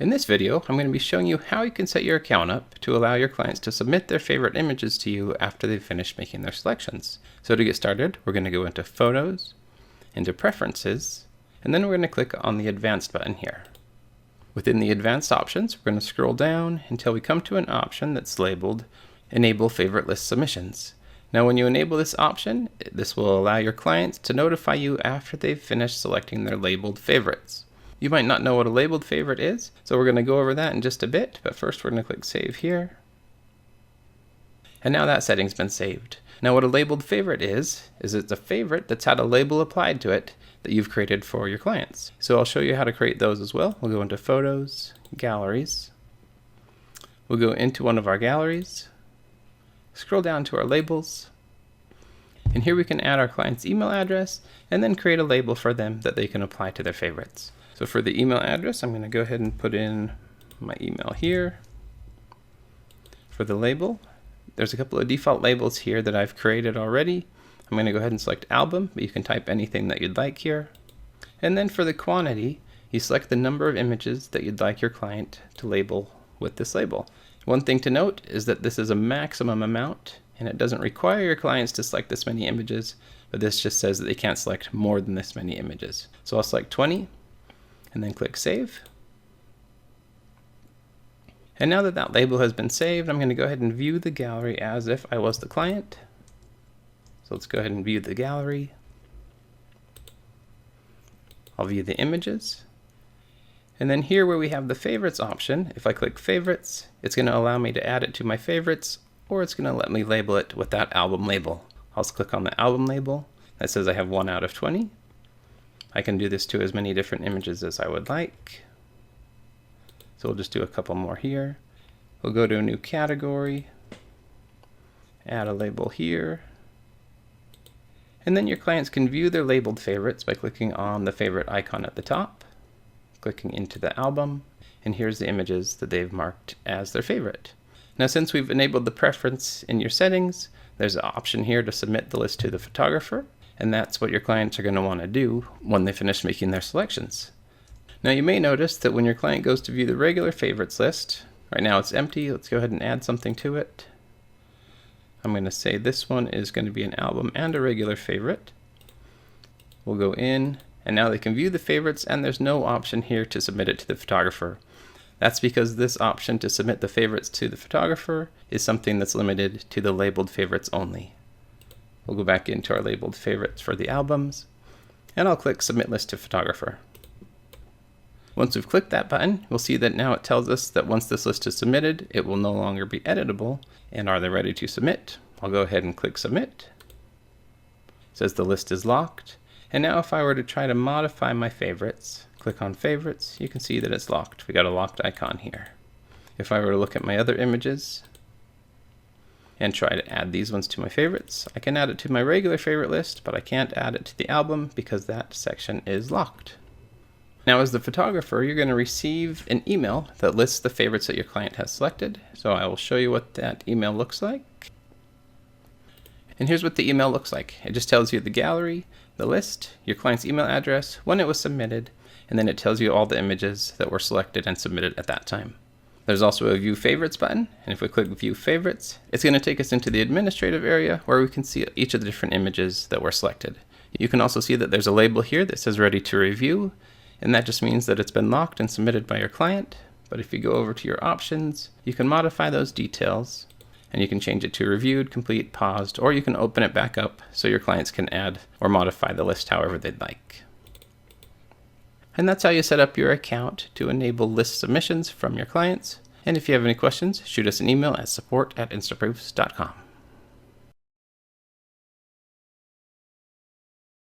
In this video, I'm going to be showing you how you can set your account up to allow your clients to submit their favorite images to you after they've finished making their selections. So to get started, we're going to go into Photos, into Preferences, and then we're going to click on the Advanced button here. Within the Advanced options, we're going to scroll down until we come to an option that's labeled Enable Favorite List Submissions. Now when you enable this option, this will allow your clients to notify you after they've finished selecting their labeled favorites. You might not know what a labeled favorite is, so we're going to go over that in just a bit, but first we're going to click Save here. And now that setting's been saved. Now what a labeled favorite is it's a favorite that's had a label applied to it that you've created for your clients. So I'll show you how to create those as well. We'll go into Photos, Galleries. We'll go into one of our galleries, scroll down to our labels, and here we can add our client's email address and then create a label for them that they can apply to their favorites. So for the email address, I'm going to go ahead and put in my email here. For the label, there's a couple of default labels here that I've created already. I'm going to go ahead and select album, but you can type anything that you'd like here. And then for the quantity, you select the number of images that you'd like your client to label with this label. One thing to note is that this is a maximum amount, and it doesn't require your clients to select this many images, but this just says that they can't select more than this many images. So I'll select 20, and then click Save. And now that that label has been saved, I'm going to go ahead and view the gallery as if I was the client. So let's go ahead and view the gallery. I'll view the images. And then here where we have the favorites option, if I click favorites, it's going to allow me to add it to my favorites, or it's going to let me label it with that album label. I'll just click on the album label. That says I have 1 out of 20. I can do this to as many different images as I would like. So we'll just do a couple more here. We'll go to a new category, add a label here. And then your clients can view their labeled favorites by clicking on the favorite icon at the top, clicking into the album, and here's the images that they've marked as their favorite. Now since we've enabled the preference in your settings, there's an option here to submit the list to the photographer, and that's what your clients are going to want to do when they finish making their selections. Now you may notice that when your client goes to view the regular favorites list, right now it's empty. Let's go ahead and add something to it. I'm going to say this one is going to be an album and a regular favorite. We'll go in, and now they can view the favorites, and there's no option here to submit it to the photographer. That's because this option to submit the favorites to the photographer is something that's limited to the labeled favorites only. We'll go back into our labeled favorites for the albums, and I'll click Submit List to Photographer. Once we've clicked that button, we'll see that now it tells us that once this list is submitted, it will no longer be editable, and are they ready to submit? I'll go ahead and click Submit. It says the list is locked, and now if I were to try to modify my favorites, click on Favorites, you can see that it's locked. We got a locked icon here. If I were to look at my other images and try to add these ones to my favorites, I can add it to my regular favorite list, but I can't add it to the album because that section is locked. Now as the photographer, you're going to receive an email that lists the favorites that your client has selected. So I will show you what that email looks like. And here's what the email looks like. It just tells you the gallery, the list, your client's email address, when it was submitted, and then it tells you all the images that were selected and submitted at that time. There's also a View Favorites button, and if we click View Favorites, it's going to take us into the administrative area where we can see each of the different images that were selected. You can also see that there's a label here that says Ready to Review, and that just means that it's been locked and submitted by your client. But if you go over to your options, you can modify those details, and you can change it to reviewed, complete, paused, or you can open it back up so your clients can add or modify the list however they'd like. And that's how you set up your account to enable list submissions from your clients. And if you have any questions, shoot us an email at support@instaproofs.com.